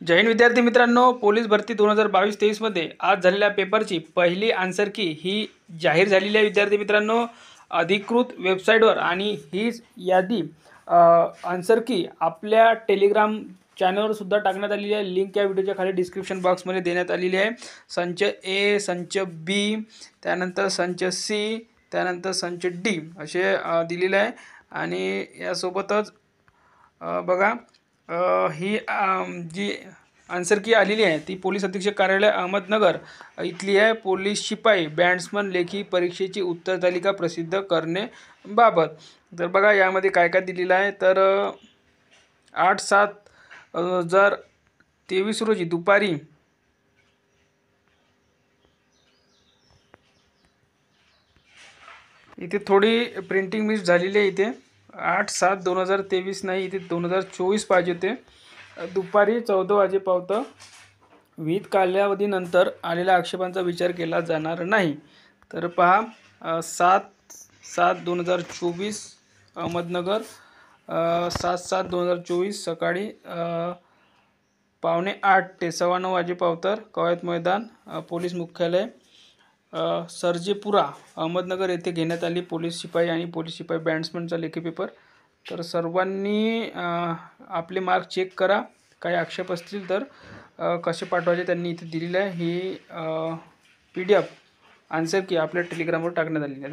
जय हिंद विद्यार्थी मित्रांनो, पोलीस भरती 2022-23 मध्ये आज झालेल्या पेपरची पहिली आन्सर की ही जाहीर झालेली आहे विद्यार्थी मित्रांनो, अधिकृत वेबसाईटवर। आणि हीच यादी आन्सर की आपल्या टेलिग्राम चॅनलवर सुद्धा टाकण्यात आलेली आहे। लिंक या व्हिडिओच्या खाली डिस्क्रिप्शन बॉक्समध्ये देण्यात आलेली आहे। संच ए, संच बी, त्यानंतर संच सी, त्यानंतर संच डी असे दिलेले आहे। आणि यासोबतच बघा ही जी आन्सर की आलेली आहे ती पोलीस अधीक्षक कार्यालय अहमदनगर इथली आहे। पोलीस शिपाई बॅट्समन लेखी परीक्षेची उत्तरतालिका प्रसिद्ध करणे बाबत। तर बघा यामध्ये काय काय दिलेलं आहे। तर 8/7/2023 रोजी दुपारी इथे थोडी प्रिंटिंग मिस झालेली आहे। इथे 8/7/2023 नाही, इथे 2024 पाहिजे होते। दुपारी 14 वाजेपर्यंत विविध कालावधीनंतर आलेल्या आक्षेपांचा विचार केला जाणार नाही। तर पहा 7/7/2024 अहमदनगर, 7/7/2024 सकाळी 7:45 ते 9:15 वाजेपर्यंत कवायत मैदान पोलीस मुख्यालय सरजेपुरा अहमदनगर येथे घेण्यात आली पोलीस शिपाई आणि पोलीस शिपाई बॅट्समनचा लेखी पेपर। तर सर्वांनी आपले मार्क चेक करा, काही आक्षेप असतील तर कसे पाठवायचे त्यांनी इथे दिलेले आहे। ही PDF आन्सर की आपल्या टेलिग्रामवर टाकण्यात आलेली आहे।